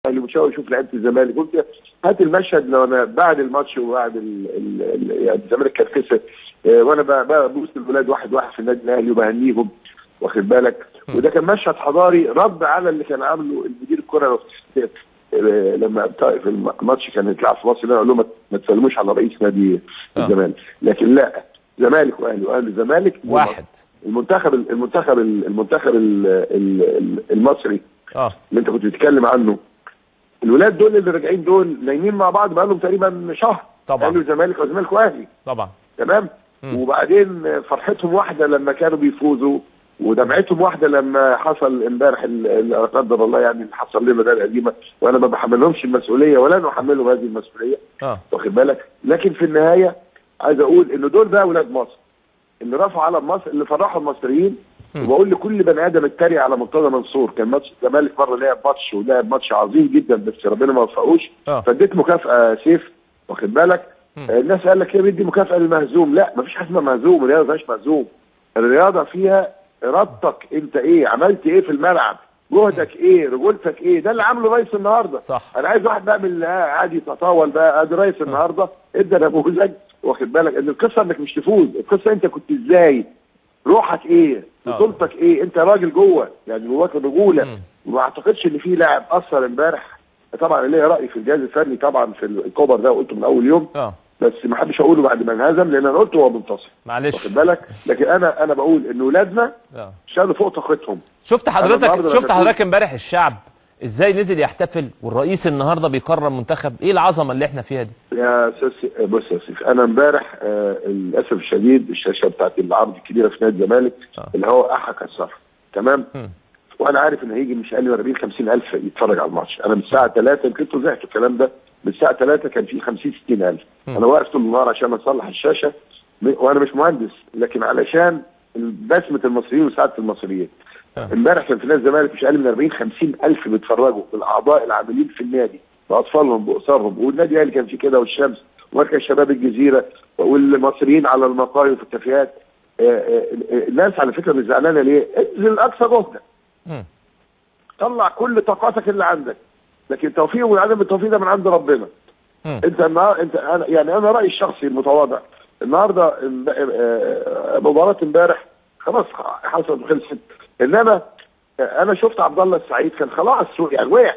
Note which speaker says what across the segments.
Speaker 1: الاهلي وشاور يشوف لعيبه الزمالك. قلت هات المشهد لو انا بعد الماتش وبعد يعني الزمالك كان خسر وانا ببوس الولاد واحد واحد في النادي الاهلي وبهنيهم، واخد بالك. وده كان مشهد حضاري رد على اللي كان عامله المدير الكره لما في الماتش كان يتلعب في مصر قال لهم ما تسلموش على رئيس نادي الزمالك. لكن لا، زمالك واهلي واهلي الزمالك
Speaker 2: واحد.
Speaker 1: المنتخب المصري اللي انت كنت بتتكلم عنه، الولاد دول اللي راجعين دول نايمين مع بعض بقى لهم تقريبا شهر
Speaker 2: طبعا،
Speaker 1: اهلي وزمالك وزمالك واهلي
Speaker 2: طبعا
Speaker 1: تمام. وبعدين فرحتهم واحده لما كانوا بيفوزوا، ودمعتهم واحده لما حصل امبارح لا قدر الله يعني اللي حصل لنا ده القديمه، وانا ما بحملهمش المسؤوليه ولا نحملهم هذه المسؤوليه واخد بالك. لكن في النهايه عايز اقول ان دول بقى ولاد مصر اللي رفعوا علم مصر، اللي فرحوا المصريين. وبقول لكل بني ادم اتريق على مرتضى منصور، كان ماتش الزمالك مره لعب ماتش ولعب ماتش عظيم جدا بس ربنا ما وفقوش، فاديت مكافاه سيف واخد بالك. الناس قال لك ايه بيدي مكافاه للمهزوم؟ لا، مفيش حاجه اسمها مهزوم، الرياضه ما فيهاش مهزوم، الرياضه فيها ارادتك انت ايه، عملت ايه في الملعب، جهدك ايه، رجولتك ايه. ده اللي عامله رئيس النهارده.
Speaker 2: صح.
Speaker 1: انا عايز واحد بقى من عادي يتطاول بقى، ادي رئيس النهارده ادى نموذج واخد بالك ان القصه انك مش تفوز، القصه انت كنت ازاي، روحك ايه، بطولتك ايه، انت راجل جوه يعني جواك رجوله. وما اعتقدش ان في لاعب اثر امبارح. طبعا ليا راي في الجهاز الفني طبعا في الكوبر ده وقلته من اول يوم بس ما حدش اقوله بعد ما انهزم لان انا قلته هو منتصر
Speaker 2: معلش
Speaker 1: واخد بالك. لكن انا بقول ان اولادنا شالوا فوق طاقتهم.
Speaker 2: شفت حضرتك امبارح الشعب ازاي نزل يحتفل والرئيس النهارده بيكرم منتخب، ايه العظمه اللي احنا فيها دي؟
Speaker 1: يا سيدي بص يا سيدي، انا امبارح للاسف الشديد الشاشه بتاعت العرض الكبيره في نادي الزمالك اللي هو احك الصف تمام. وانا عارف ان هيجي مش اقل من 40 50,000 يتفرج على الماتش. انا من الساعه 3 يمكن انتوا زهقتوا الكلام ده، من الساعه 3 كان في 50 60,000. انا واقف طول النهار عشان اصلح الشاشه وانا مش مهندس، لكن علشان بسمه المصريين وسعاده المصريين. امبارح كان في نادي الزمالك مش اقل من 40 50,000 بيتفرجوا، بالاعضاء العاملين في النادي باطفالهم باسرهم، والنادي الاهلي كان في كده والشمس ومركز شباب الجزيره والمصريين على المقاهي وفي الكافيهات. الناس على فكره مش زعلانه ليه؟ ابذل اقصى جهدك. طلع كل طاقاتك اللي عندك، لكن التوفيق وعدم التوفيق ده من عند ربنا. انت انا رايي الشخصي المتواضع النهارده مباراه امبارح خلاص حصلت وخلصت، انما انا شفت عبد الله السعيد كان خلاص يعني وقع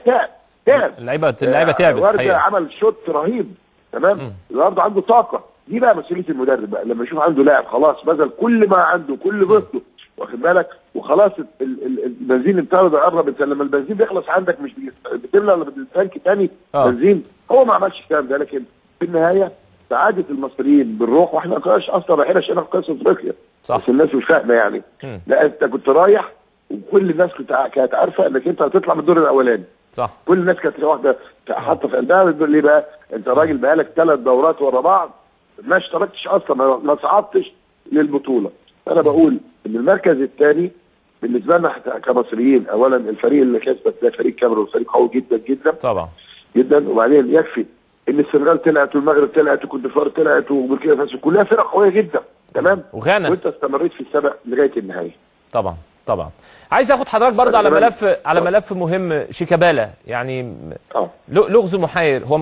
Speaker 1: تعب
Speaker 2: اللعيبه تعبت.
Speaker 1: ورده عمل شوط رهيب تمام. النهارده عنده طاقه، دي بقى مسؤوليه المدرب بقى لما يشوف عنده لاعب خلاص بذل كل ما عنده كل جهده واخد بالك، وخلاص البنزين انتهى قرب. انت لما البنزين بيخلص عندك مش بتملى ولا بالتانك تاني بنزين. هو ما عملش الكلام ده، لكن في النهايه سعاده المصريين بالروح، واحنا ما كناش اصلا رايحين عشان قصه افريقيا بس الناس مش فاهمه يعني. لا انت كنت رايح وكل الناس كانت عارفه انك انت هتطلع من الدور الاولاني.
Speaker 2: صح.
Speaker 1: كل الناس كانت واخده حاطه في قلبها بتقول ليه بقى؟ انت راجل بقالك 3 دورات ورا بعض ما اشتركتش اصلا، ما صعدتش للبطوله. انا بقول ان المركز الثاني بالنسبه لنا كمصريين، اولا الفريق اللي كسبت ده فريق كاميرون فريق قوي جدا جدا
Speaker 2: طبعا
Speaker 1: جدا. وبعدين يكفي ان السنغال طلعت والمغرب طلعت وكوت ديفوار طلعت وبوركينا فاسو، كلها فرق قويه جدا تمام.
Speaker 2: وغانا
Speaker 1: وانت استمريت في السبق لغايه النهايه.
Speaker 2: طبعا عايز اخد حضرتك برضه على ملف مهم شيكابالا يعني لغز محير. هو